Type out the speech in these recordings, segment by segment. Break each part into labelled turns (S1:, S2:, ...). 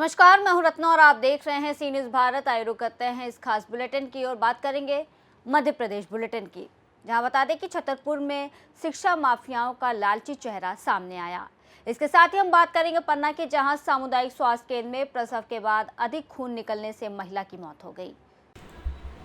S1: नमस्कार, मैं हूं रत्ना और आप देख रहे हैं सी न्यूज़ भारत। आए रुक करते हैं इस खास बुलेटिन की और बात करेंगे मध्य प्रदेश बुलेटिन की, जहां बता दें कि छतरपुर में शिक्षा माफियाओं का लालची चेहरा सामने आया। इसके साथ ही हम बात करेंगे पन्ना की, जहां सामुदायिक स्वास्थ्य केंद्र में प्रसव के बाद अधिक खून निकलने से महिला की मौत हो गई।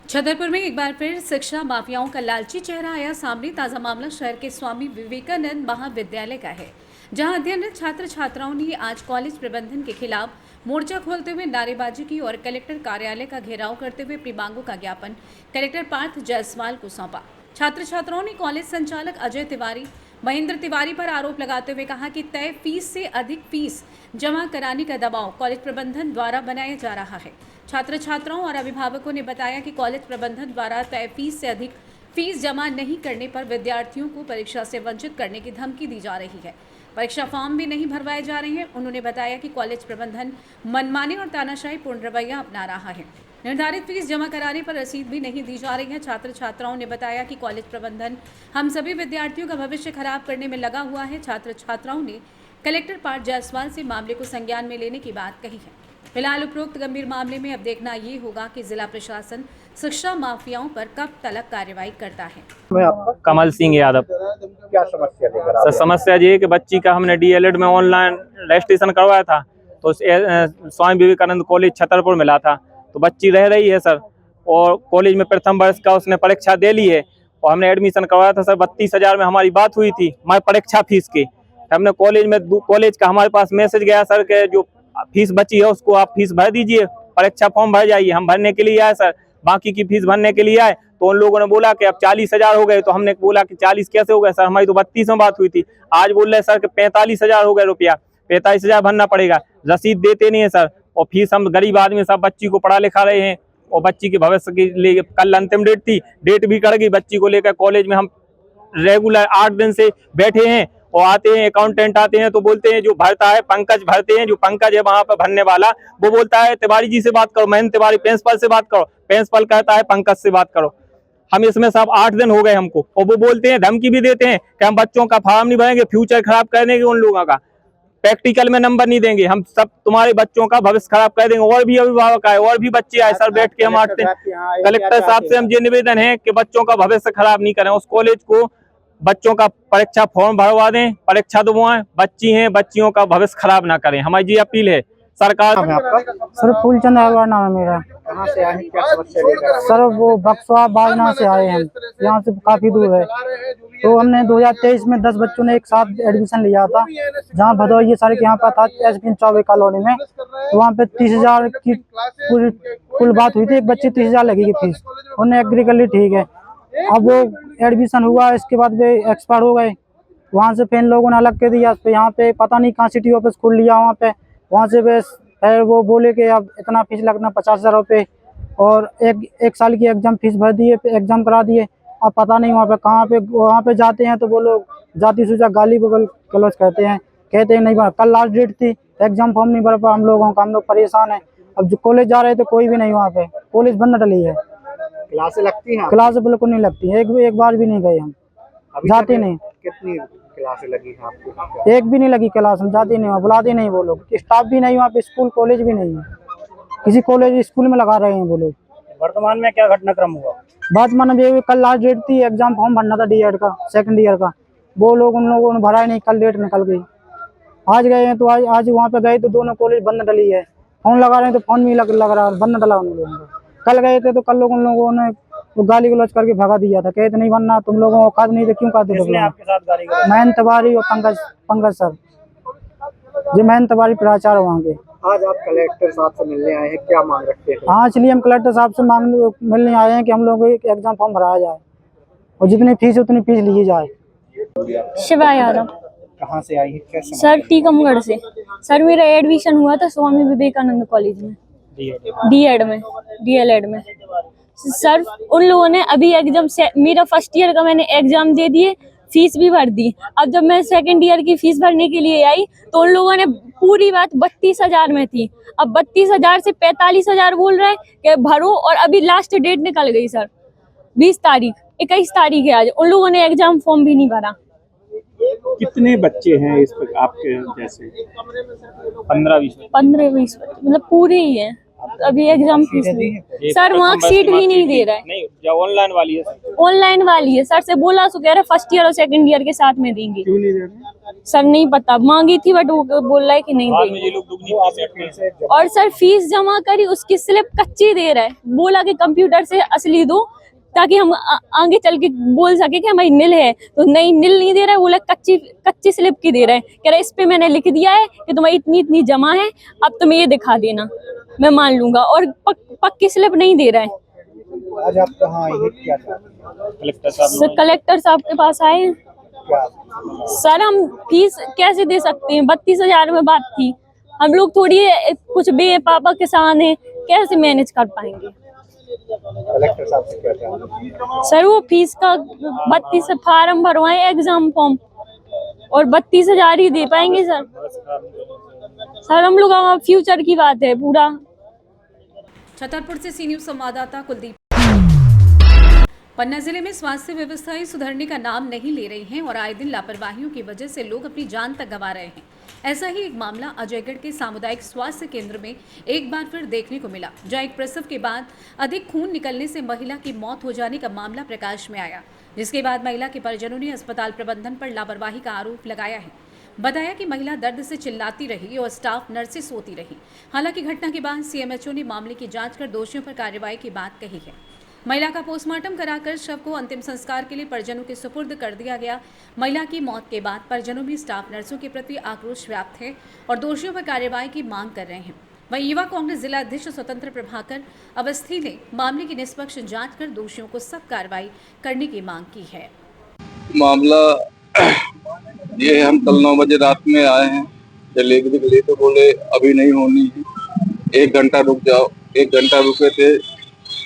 S2: छतरपुर में एक बार फिर शिक्षा माफियाओं का लालची चेहरा आया सामने। ताजा मामला शहर के स्वामी विवेकानंद महाविद्यालय का है, जहां अध्ययनरत छात्र छात्राओं ने आज कॉलेज प्रबंधन के खिलाफ मोर्चा खोलते हुए नारेबाजी की और कलेक्टर कार्यालय का घेराव करते हुए अपनी मांगों का ज्ञापन कलेक्टर पार्थ जायसवाल को सौंपा। छात्र छात्राओं ने कॉलेज संचालक अजय तिवारी, महेंद्र तिवारी पर आरोप लगाते हुए कहा कि तय फीस से अधिक फीस जमा कराने का दबाव कॉलेज प्रबंधन द्वारा बनाया जा रहा है। छात्र छात्राओं और अभिभावकों ने बताया कि कॉलेज प्रबंधन द्वारा तय फीस से अधिक फीस जमा नहीं करने पर विद्यार्थियों को परीक्षा से वंचित करने की धमकी दी जा रही है। परीक्षा फॉर्म भी नहीं भरवाए जा रहे हैं। उन्होंने बताया कि कॉलेज प्रबंधन मनमानी और तानाशाही पूर्ण रवैया अपना रहा है। निर्धारित फीस जमा कराने पर रसीद भी नहीं दी जा रही है। छात्र छात्राओं ने बताया कि कॉलेज प्रबंधन हम सभी विद्यार्थियों का भविष्य खराब करने में लगा हुआ है। छात्र छात्राओं ने कलेक्टर पार्थ जायसवाल से मामले को संज्ञान में लेने की बात कही है। फिलहाल उपरोक्त गंभीर मामले में अब देखना ये होगा कि जिला प्रशासन शिक्षा माफियाओं पर कब तक कार्रवाई करता है।
S3: मैं आपका
S4: कमल सिंह यादव।
S3: क्या समस्या लेकर
S4: सर, समस्या ये है कि बच्ची का हमने डीएलएड में ऑनलाइन रजिस्ट्रेशन करवाया था, तो स्वामी विवेकानंद कॉलेज छतरपुर मिला था, तो बच्ची रह रही है सर, और कॉलेज में प्रथम वर्ष का उसने परीक्षा दे ली है और हमने एडमिशन करवाया था सर। 32,000 में हमारी बात हुई थी हमारी परीक्षा फीस की। हमने कॉलेज का हमारे पास मैसेज गया सर के जो फीस बची है उसको आप फीस भर दीजिए, परीक्षा फॉर्म भर जाइए। हम भरने के लिए आए सर, बाकी की फीस भरने के लिए आए तो उन लोगों ने बोला कि अब 40,000 हो गए। तो हमने बोला कि 40 कैसे हो गए सर, हमारी तो 32 में बात हुई थी। आज बोल रहे सर कि 45,000 हो गए रुपया, 45,000 भरना पड़ेगा। रसीद देते नहीं है सर, और फीस हम गरीब आदमी सब बच्ची को पढ़ा लिखा रहे हैं, और बच्ची के भविष्य के लिए कल अंतिम डेट थी, डेट भी कट गई। बच्ची को लेकर कॉलेज में हम रेगुलर 8 दिन से बैठे हैं, और आते हैं अकाउंटेंट आते हैं तो बोलते हैं जो भरता है पंकज भरते हैं, जो पंकज है वहां पर भरने वाला वो बोलता है तिवारी जी से बात करो, महेंद्र तिवारी प्रिंसिपल से बात करो, प्रिंसिपल कहता है पंकज से बात करो। हम इसमें सब 8 दिन हो गए हमको, और वो बोलते हैं धमकी भी देते हैं कि हम बच्चों का फॉर्म नहीं भरेंगे, फ्यूचर खराब कर देंगे, उन लोगों का प्रैक्टिकल में नंबर नहीं देंगे, हम सब तुम्हारे बच्चों का भविष्य खराब कर देंगे। और भी अभिभावक आए और भी बच्चे आए सर, बैठ के हम आते हैं। कलेक्टर साहब से हम ये निवेदन है कि बच्चों का भविष्य खराब नहीं करें, उस कॉलेज को बच्चों का परीक्षा फॉर्म भरवा दें, परीक्षा दबाएं, बच्ची हैं बच्चियों का भविष्य खराब ना करें, हमारी ये अपील है सरकार।
S5: सर फूलचंद अहरवार नाम है मेरा।
S3: कहाँ से आए हैं, क्या समस्या लेकर?
S5: सर वो बक्सवा बाजना से आए हैं, यहाँ से काफी दूर है। तो हमने 2023 में 10 बच्चों ने एक साथ एडमिशन लिया था, जहाँ भदोही ये सारे के यहाँ पर था एसपी चौबे कॉलोनी में। तो वहाँ पे 30,000 की कुल बात हुई थी, एक बच्चे 30,000 लगेगी फीस, उन्हें एग्री कर ली, ठीक है। अब वो एडमिशन हुआ, इसके बाद वे एक्सपायर हो गए। वहाँ से फिर लोगों ने अलग कर दिया, यहाँ पे पता नहीं कहाँ सिटी ऑफिस खोल लिया वहाँ पे। वहाँ से फिर वो बोले कि अब इतना फीस लगना 50,000 रुपये, और एक साल की एग्जाम फीस भर दिए, एग्जाम करा दिए। अब पता नहीं वहाँ पे कहाँ पे, वहाँ पे जाते हैं तो वो लोग जाति सूचा गाली गलौज कहते हैं नहीं भर। कल लास्ट डेट थी, एग्जाम फॉर्म नहीं भर पा हम लोगों का, हम लोग परेशान हैं। अब जो कॉलेज जा रहे थे कोई भी नहीं, वहाँ पे कॉलेज बंद डली है।
S3: क्लासें लगती हैं?
S5: क्लास बिल्कुल नहीं लगती है, एक बार भी नहीं गए हम, जाते नहीं।
S3: कितनी क्लासें लगी हैं आपको?
S5: एक भी नहीं लगी क्लास, हम जाते नहीं, बुलाते नहीं वो लोग। स्टाफ भी नहीं वहाँ पे, स्कूल कॉलेज भी नहीं है, किसी कॉलेज स्कूल में लगा रहे हैं वो लोग।
S3: वर्तमान में क्या घटनाक्रम हुआ?
S5: वर्तमान में कल लास्ट डेट थी, एग्जाम फॉर्म भरना था डीएड का सेकंड ईयर का, वो लोग उन लोगों ने भरा ही नहीं, कल डेट निकल गई। आज गए हैं तो आज वहाँ पे गए तो दोनों कॉलेज बंद डली है। फोन लगा रहे हैं तो फोन भी लग रहा है, बंद डला उन लोगों को। कल गए थे तो कल लोग उन लोगों ने वो गाली गलौज करके भगा दिया था, कहते नहीं बनना, तुम लोगों को औकात नहीं थे, क्यों कहते थे?
S3: आपके साथ गाली गलौज?
S5: महेंद्र तिवारी और पंकज सर, जो महेंद्र तिवारी प्राचार्य वहाँ के।
S3: आज आप कलेक्टर साहब से मिलने आए हैं, क्या मांग रखते हैं?
S5: हाँ, इसलिए हम कलेक्टर साहब से मिलने आए हैं कि हम लोग को एग्जाम फॉर्म भराया जाए और जितनी फीस उतनी फीस ली जाए।
S6: शिवा यादव।
S3: कहाँ से आई है, क्या समस्या?
S6: सर टीकमगढ़ से। सर मेरा एडमिशन हुआ था स्वामी विवेकानंद कॉलेज में, डीएलएड में। सर उन लोगों ने अभी एग्जाम से, मेरा फर्स्ट ईयर का मैंने एग्जाम दे दिए, फीस भी भर दी। अब जब मैं सेकंड ईयर की फीस भरने के लिए आई तो उन लोगों ने पूरी बात 32,000 में थी, अब 32,000 से 45,000 बोल रहे हैं कि भरो, और अभी लास्ट डेट निकल गई सर 20 तारीख, 21 तारीख है आज, उन लोगों ने एग्जाम फॉर्म भी नहीं भरा।
S7: कितने बच्चे हैं इस पर आपके जैसे?
S4: 15-20
S6: 15-20 मतलब पूरे ही है। अभी एग्जाम फीस नहीं सर, मार्कशीट भी नहीं दे रहा है।
S4: नहीं, जो ऑनलाइन वाली है सर।
S6: ऑनलाइन वाली है सर, से बोला सो कह रहे फर्स्ट ईयर और सेकंड ईयर के साथ में देंगे।
S7: क्यों नहीं दे रहे?
S6: सर नहीं पता, मांगी थी बट वो बोल रहा है कि नहीं
S4: बाद में ये
S6: देंगे।
S4: लोग दुगनी फीस रखते हैं।
S6: और सर फीस जमा करी, उसकी स्लिप कच्ची दे रहा है। बोला कि कंप्यूटर से असली दो ताकि हम आगे चल के बोल सके कि हमारी निल है, तो नहीं, निल नहीं दे रहा है। बोला कच्ची स्लिप की दे रहा है। कह रहा है इस पे मैंने लिख दिया है कि तुम्हारी इतनी इतनी जमा है, अब तुम्हें ये दिखा देना, मैं मान लूंगा। और पक्की स्लिप नहीं दे रहा है।
S3: आज आप कहाँ आए हैं, क्या चाहते हैं?
S4: कलेक्टर साहब
S6: सर कलेक्टर साहब के पास आए हैं।
S3: क्या
S6: सर हम फीस कैसे दे सकते हैं? 32,000 में बात थी। हम लोग थोड़ी कुछ पापा किसान है, कैसे मैनेज कर पाएंगे?
S3: कलेक्टर साहब से क्या चाहते हैं?
S6: सर वो फीस का 32 फार्म भरवाए, एग्जाम फॉर्म, और 32,000 ही दे पाएंगे सर। सर हम लोग हमारा फ्यूचर की बात है पूरा।
S2: छतरपुर से सी न्यूज़ संवाददाता कुलदीप। पन्ना जिले में स्वास्थ्य व्यवस्थाएं सुधरने का नाम नहीं ले रही हैं और आए दिन लापरवाहियों की वजह से लोग अपनी जान तक गंवा रहे हैं। ऐसा ही एक मामला अजयगढ़ के सामुदायिक स्वास्थ्य केंद्र में एक बार फिर देखने को मिला, जहां एक प्रसव के बाद अधिक खून निकलने से महिला की मौत हो जाने का मामला प्रकाश में आया, जिसके बाद महिला के परिजनों ने अस्पताल प्रबंधन पर लापरवाही का आरोप लगाया है। बताया कि महिला दर्द से चिल्लाती रही और स्टाफ नर्सें सोती रही। हालांकि घटना के बाद सीएमएचओ ने मामले की जांच कर दोषियों पर कार्रवाई की बात कही है। महिला का पोस्टमार्टम कराकर शव को अंतिम संस्कार के लिए परिजनों के सुपुर्द कर दिया गया। महिला की मौत के बाद परिजनों में स्टाफ नर्सों के प्रति आक्रोश व्याप्त है और दोषियों पर कार्रवाई की मांग कर रहे हैं। वहीं युवा कांग्रेस जिला अध्यक्ष स्वतंत्र प्रभाकर अवस्थी ने मामले की निष्पक्ष जांच कर दोषियों को सख्त कार्रवाई करने की मांग की है।
S8: मामला ये है, हम कल 9 बजे रात में आए हैं डिलीवरी के लिए, तो बोले अभी नहीं होनी है, 1 घंटा रुक जाओ। 1 घंटा रुके थे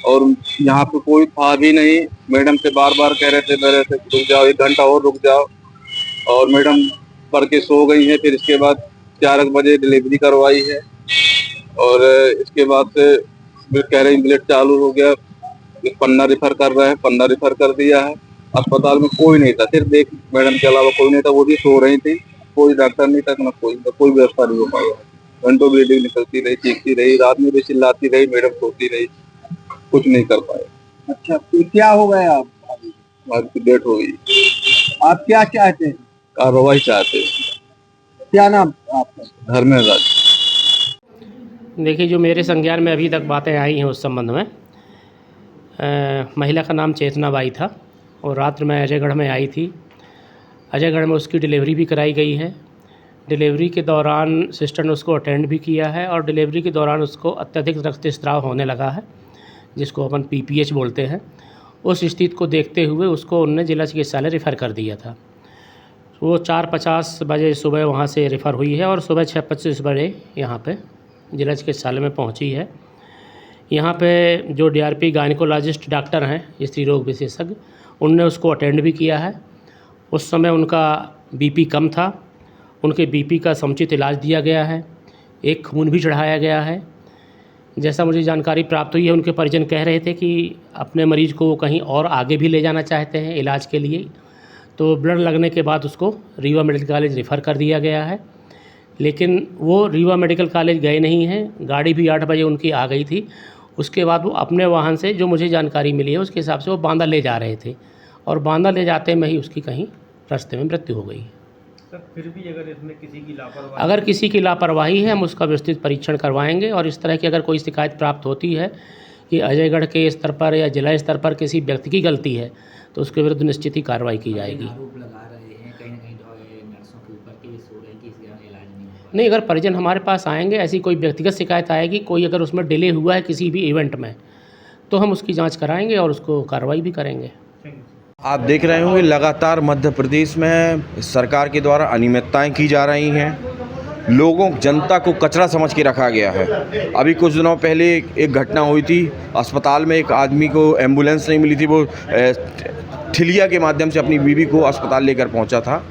S8: और यहाँ पे कोई था भी नहीं। मैडम से बार बार कह रहे थे मेरे से रुक जाओ, 1 घंटा और रुक जाओ, और मैडम पढ़ के सो गई है। फिर इसके बाद 4 बजे डिलीवरी करवाई है और इसके बाद से कह रहे हैं ब्लड चालू हो गया, पन्ना रेफर कर रहे हैं, पन्ना रेफर कर दिया है। अस्पताल में कोई नहीं था, सिर्फ देख मैडम के अलावा कोई नहीं था, वो भी सो रही थी, कोई डॉक्टर नहीं था, ना कोई व्यवस्था नहीं हो पाई। घंटों ब्लीडिंग निकलती रही, चीखती रही, रात में भी चिल्लाती रही, मैडम सोती रही, कुछ नहीं कर पाए।
S3: अच्छा, तो क्या हो गया आप?
S8: आपकी डेथ हो गई।
S3: आप क्या चाहते हैं?
S8: कार्रवाई चाहते हैं।
S3: क्या नाम आपका?
S8: धर्मेंद्र राज।
S9: देखिए, जो मेरे संज्ञान में अभी तक बातें आई हैं उस संबंध में, महिला का नाम चेतना बाई था और रात्र में अजयगढ़ में आई थी। अजयगढ़ में उसकी डिलीवरी भी कराई गई है। डिलीवरी के दौरान सिस्टर ने उसको अटेंड भी किया है और डिलीवरी के दौरान उसको अत्यधिक रक्तस्राव होने लगा है, जिसको अपन PPH बोलते हैं। उस स्थिति को देखते हुए उसको उन्होंने जिला चिकित्सालय रेफ़र कर दिया था। वो 4:50 बजे सुबह वहाँ से रेफ़र हुई है और सुबह 6:25 बजे यहाँ पे जिला चिकित्सालय में पहुँची है। यहाँ पे जो DRP गायनिकोलॉजिस्ट डॉक्टर हैं, स्त्री रोग विशेषज्ञ, उनने उसको अटेंड भी किया है। उस समय उनका BP कम था, उनके BP का समुचित इलाज दिया गया है, एक खून भी चढ़ाया गया है। जैसा मुझे जानकारी प्राप्त हुई है, उनके परिजन कह रहे थे कि अपने मरीज़ को कहीं और आगे भी ले जाना चाहते हैं इलाज के लिए, तो ब्लड लगने के बाद उसको रीवा मेडिकल कॉलेज रेफ़र कर दिया गया है। लेकिन वो रीवा मेडिकल कॉलेज गए नहीं हैं, गाड़ी भी 8 बजे उनकी आ गई थी। उसके बाद वो अपने वाहन से, जो मुझे जानकारी मिली है उसके हिसाब से, वो बांदा ले जा रहे थे और बांदा ले जाते में ही उसकी कहीं रास्ते में मृत्यु हो गई।
S7: सर, फिर भी अगर इसमें किसी की
S9: लापरवाही है, हम उसका विस्तृत परीक्षण करवाएंगे और इस तरह की अगर कोई शिकायत प्राप्त होती है कि अजयगढ़ के स्तर पर या जिला स्तर पर किसी व्यक्ति की गलती है, तो उसके विरुद्ध निश्चित ही कार्रवाई की जाएगी। नहीं, अगर परिजन हमारे पास आएंगे, ऐसी कोई व्यक्तिगत शिकायत आएगी, कोई अगर उसमें डिले हुआ है किसी भी इवेंट में, तो हम उसकी जांच कराएंगे और उसको कार्रवाई भी करेंगे।
S10: आप देख रहे होंगे लगातार मध्य प्रदेश में सरकार के द्वारा अनियमितताएं की जा रही हैं। लोगों, जनता को कचरा समझ के रखा गया है। अभी कुछ दिनों पहले एक घटना हुई थी, अस्पताल में एक आदमी को एम्बुलेंस नहीं मिली थी, वो ठिलिया के माध्यम से अपनी बीवी को अस्पताल लेकर पहुंचा था।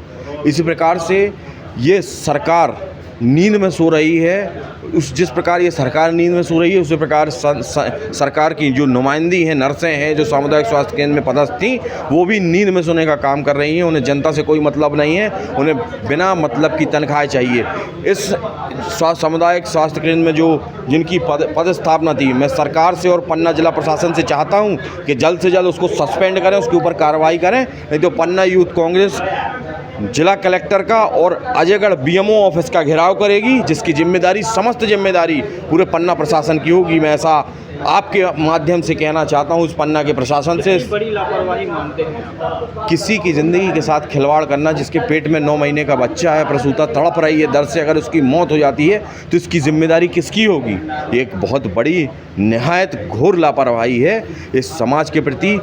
S10: इसी प्रकार से ये सरकार नींद में सो रही है, उस जिस प्रकार ये सरकार नींद में सो रही है उसी प्रकार सरकार की जो नुमाइंदी हैं, नर्सें हैं जो सामुदायिक स्वास्थ्य केंद्र में पदस्थ थी, वो भी नींद में सोने का काम कर रही हैं। उन्हें जनता से कोई मतलब नहीं है, उन्हें बिना मतलब की तनख्वाहें चाहिए। इस सामुदायिक स्वास्थ्य केंद्र में जो जिनकी पदस्थापना थी, मैं सरकार से और पन्ना जिला प्रशासन से चाहता हूँ कि जल्द से जल्द उसको सस्पेंड करें, उसके ऊपर कार्रवाई करें, नहीं तो पन्ना यूथ कांग्रेस जिला कलेक्टर का और अजयगढ़ बीएमओ ऑफिस का घेराव करेगी, जिसकी जिम्मेदारी, समस्त जिम्मेदारी पूरे पन्ना प्रशासन की होगी। मैं ऐसा आपके माध्यम से कहना चाहता हूं इस पन्ना के प्रशासन से।
S4: बड़ी लापरवाही मानते हैं
S10: किसी की ज़िंदगी के साथ खिलवाड़ करना, जिसके पेट में 9 महीने का बच्चा है, प्रसूता तड़प रही है दर्द से, अगर उसकी मौत हो जाती है तो इसकी जिम्मेदारी किसकी होगी? ये एक बहुत बड़ी निहायत घोर लापरवाही है, इस समाज के प्रति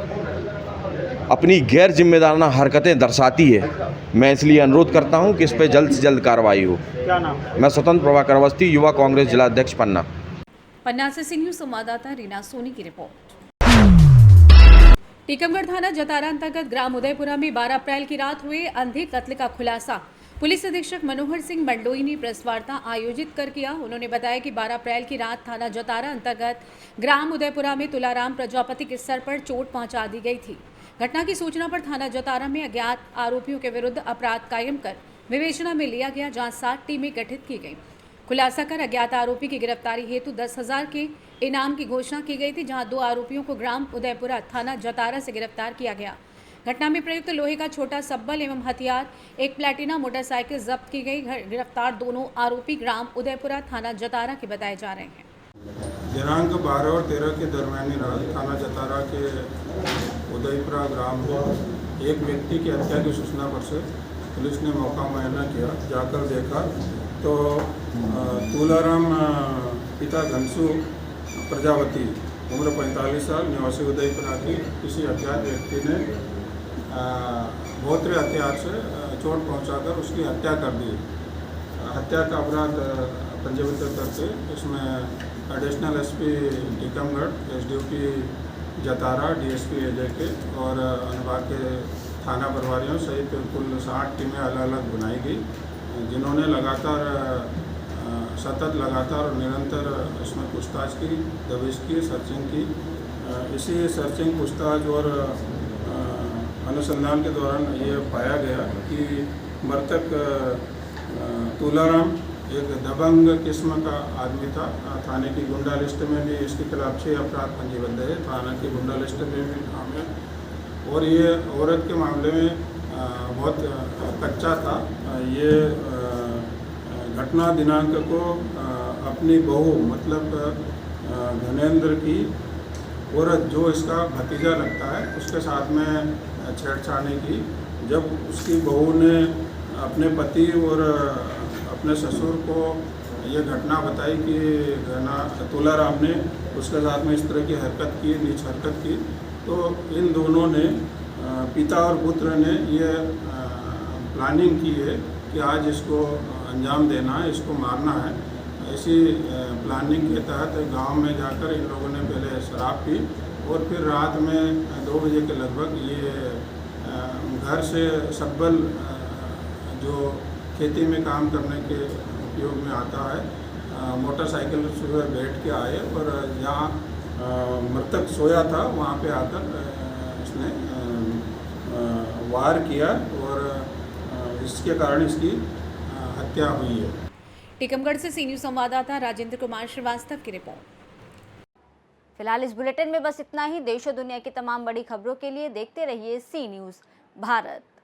S10: अपनी गैर जिम्मेदाराना हरकतें दर्शाती है। मैं इसलिए अनुरोध करता हूं कि इस पर जल्द से जल्द कार्रवाई हो।
S4: क्या नाम है?
S10: मैं स्वतंत्र प्रभाकर अवस्थी, युवा कांग्रेस जिला अध्यक्ष पन्ना।
S2: पन्ना से सी न्यूज़ संवाददाता रीना सोनी की रिपोर्ट। टीकमगढ़ थाना जतारा अंतर्गत ग्राम उदयपुरा में 12 अप्रैल की रात हुए अंधे कत्ल का खुलासा पुलिस अधीक्षक मनोहर सिंह मंडोई ने प्रेस वार्ता आयोजित कर किया। उन्होंने बताया कि 12 अप्रैल की रात थाना जतारा अंतर्गत ग्राम उदयपुरा में तुलाराम प्रजापति के सर पर चोट पहुंचा दी गई थी। घटना की सूचना पर थाना जतारा में अज्ञात आरोपियों के विरुद्ध अपराध कायम कर विवेचना में लिया गया, जहां 7 टीमें गठित की गई। खुलासा कर अज्ञात आरोपी की गिरफ्तारी हेतु 10,000 के इनाम की घोषणा की गई थी, जहां 2 आरोपियों को ग्राम उदयपुरा थाना जतारा से गिरफ्तार किया गया। घटना में प्रयुक्त लोहे का छोटा सब्बल एवं हथियार, एक प्लेटिना मोटरसाइकिल जब्त की गई। गिरफ्तार दोनों आरोपी ग्राम उदयपुरा थाना जतारा के बताए जा रहे हैं।
S11: दिनांक 12 और 13 के दरमियानी रात थाना जतारा के उदयपुरा ग्राम में एक व्यक्ति की हत्या की सूचना पर से पुलिस ने मौका मुआयना किया। जाकर देखा तो तुलाराम पिता घनसू प्रजापति उम्र 45 साल निवासी उदयपुरा की किसी अज्ञात व्यक्ति ने भौतिक हथियार से चोट पहुंचाकर उसकी हत्या कर दी। हत्या का अपराध पंजीबद्ध करके इसमें additional SP Tikamgarh, SDOP Jatara, DSP A J K और अनुभाग के थाना प्रभारियों सहित कुल 60 टीमें अलग अलग बनाई गई, जिन्होंने सतत लगातार और निरंतर इसमें पूछताछ की, दबिश की, सर्चिंग की। इसी सर्चिंग, पूछताछ और अनुसंधान के दौरान ये पाया गया कि मृतक तुलाराम एक दबंग किस्म का आदमी था। थाने की गुंडा लिस्ट में भी इसके खिलाफ 6 अपराध पंजीबद्ध है, थाना की गुंडा लिस्ट में भी नाम है। और ये औरत के मामले में बहुत कच्चा था। ये घटना दिनांक को अपनी बहू मतलब धनेंद्र की औरत जो इसका भतीजा लगता है उसके साथ में छेड़छाड़ी की। जब उसकी बहू ने अपने पति और अपने ससुर को ये घटना बताई कि तुलाराम ने उसके साथ में इस तरह की हरकत की, नीच हरकत की, तो इन दोनों ने पिता और पुत्र ने ये प्लानिंग की है कि आज इसको अंजाम देना है, इसको मारना है। इसी प्लानिंग के तहत गांव में जाकर इन लोगों ने पहले शराब पी और फिर रात में 2 बजे के लगभग ये घर से सब्बल जो खेती में काम करने के उपयोग में आता है, मोटरसाइकिल सुबह बैठ के आए और जहाँ मृतक सोया था वहाँ पे आकर इसने वार किया और इसके कारण इसकी हत्या हुई है।
S2: टीकमगढ़ से सी न्यूज़ संवाददाता राजेंद्र कुमार श्रीवास्तव की रिपोर्ट।
S1: फिलहाल इस बुलेटिन में बस इतना ही। देश और दुनिया की तमाम बड़ी खबरों के लिए देखते रहिए सी न्यूज़ भारत।